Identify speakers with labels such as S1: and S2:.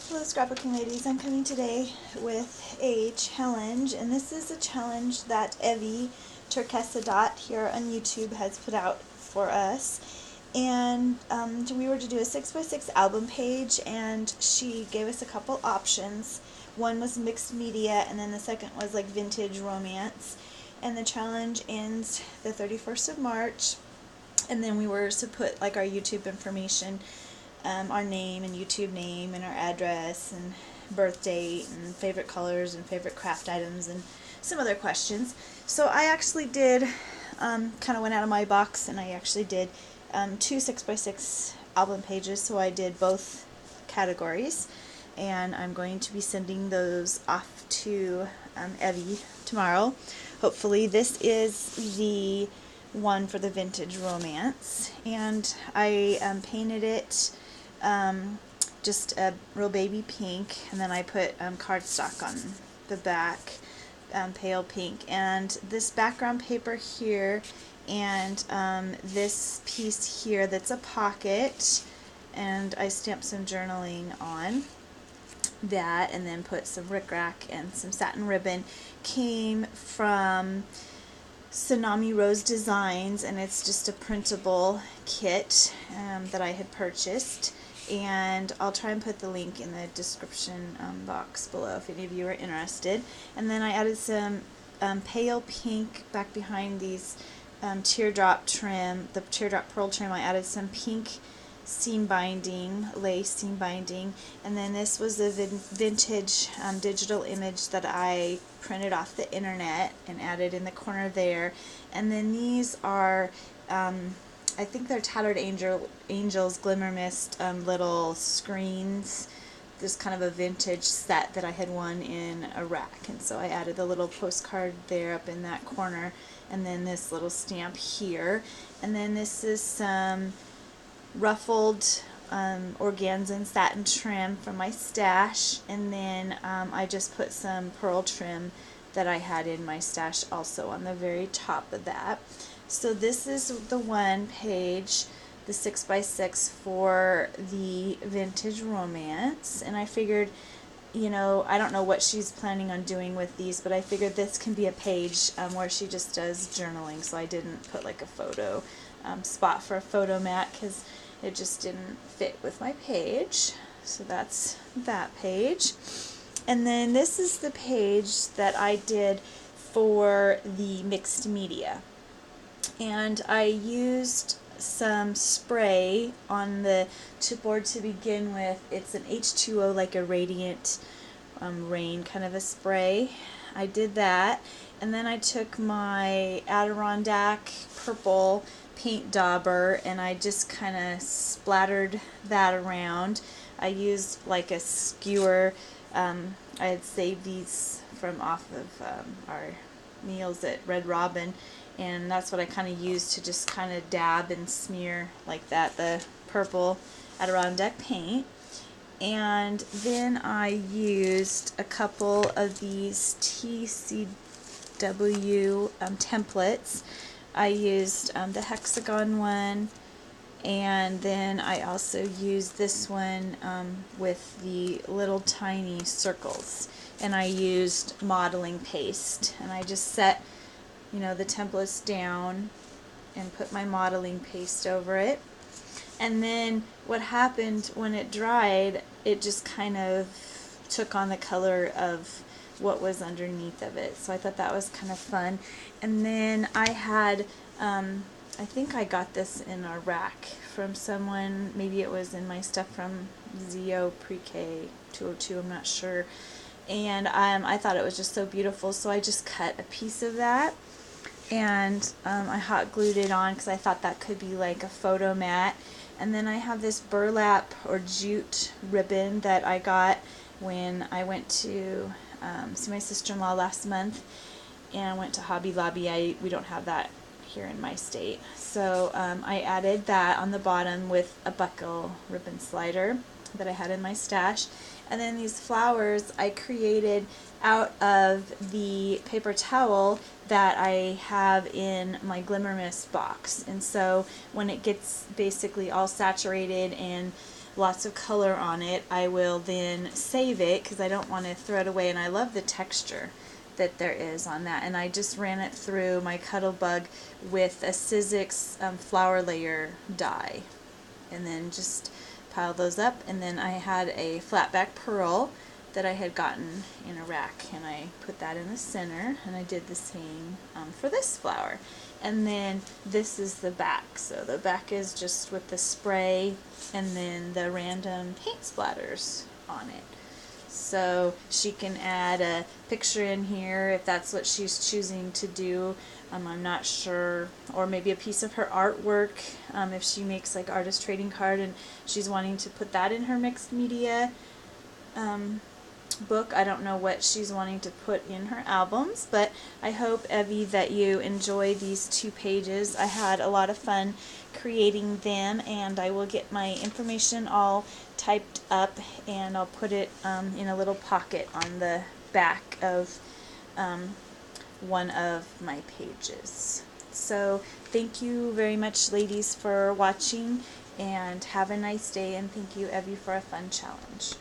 S1: Hello scrapbooking ladies, I'm coming today with a challenge, and this is a challenge that Evie Turquesadot here on YouTube has put out for us. And we were to do a 6x6 album page, and she gave us a couple options. One was mixed media, and then the second was like vintage romance. And the challenge ends the 31st of March, and then we were to put like our YouTube information, our name and YouTube name and our address and birth date and favorite colors and favorite craft items and some other questions. So I actually did, kind of went out of my box, and I actually did two 6x6 album pages, so I did both categories, and I'm going to be sending those off to Evie tomorrow. Hopefully this is the one for the vintage romance, and I painted it just a real baby pink, and then I put cardstock on the back, pale pink, and this background paper here, and this piece here that's a pocket, and I stamped some journaling on that, and then put some rickrack and some satin ribbon, came from Tsunami Rose Designs, and it's just a printable kit that I had purchased, and I'll try and put the link in the description box below if any of you are interested. And then I added some pale pink back behind these teardrop trim, the teardrop pearl trim. I added some pink seam binding, lace seam binding, and then this was a vintage digital image that I printed off the internet and added in the corner there. And then these are, I think they're Tattered Angels Glimmer Mist little screens. This kind of a vintage set that I had won in a rack, and so I added the little postcard there up in that corner, and then this little stamp here. And then this is some ruffled organza and satin trim from my stash, and then I just put some pearl trim that I had in my stash also on the very top of that. So this is the one page, the 6x6 for the vintage romance, and I figured, you know, I don't know what she's planning on doing with these, but I figured this can be a page where she just does journaling, so I didn't put like a photo spot for a photo mat because it just didn't fit with my page. So that's that page. And then this is the page that I did for the mixed media, and I used some spray on the chipboard to begin with. It's an H2O, like a radiant rain kind of a spray. I did that, and then I took my Adirondack purple paint dauber, and I just kind of splattered that around. I used like a skewer. I had saved these from off of our meals at Red Robin, and that's what I kind of used to just kind of dab and smear like that, the purple Adirondack paint. And then I used a couple of these TCW templates. I used the hexagon one, and then I also used this one with the little tiny circles, and I used modeling paste, and I just set, you know, the templates down and put my modeling paste over it. And then what happened when it dried, it just kind of took on the color of what was underneath of it. So I thought that was kind of fun. And then I had, I think I got this in a rack from someone, maybe it was in my stuff from Zio Pre-K 202, I'm not sure. And I thought it was just so beautiful, so I just cut a piece of that, and I hot glued it on because I thought that could be like a photo mat. And then I have this burlap or jute ribbon that I got when I went to see my sister-in-law last month, and I went to Hobby Lobby. We don't have that here in my state, so I added that on the bottom with a buckle ribbon slider that I had in my stash. And then these flowers I created out of the paper towel that I have in my Glimmer Mist box. And so when it gets basically all saturated and lots of color on it, I will then save it because I don't want to throw it away, and I love the texture that there is on that. And I just ran it through my Cuttlebug with a Sizzix flower layer die, and then just pile those up. And then I had a flatback pearl that I had gotten in a rack, and I put that in the center, and I did the same for this flower. And then this is the back. So the back is just with the spray and then the random paint splatters on it. So she can add a picture in here if that's what she's choosing to do. I'm not sure. Or maybe a piece of her artwork, if she makes like artist trading card and she's wanting to put that in her mixed media book. I don't know what she's wanting to put in her albums, but I hope, Evie, that you enjoy these 2 pages. I had a lot of fun creating them, and I will get my information all typed up, and I'll put it in a little pocket on the back of one of my pages. So thank you very much, ladies, for watching, and have a nice day, and thank you, Evie, for a fun challenge.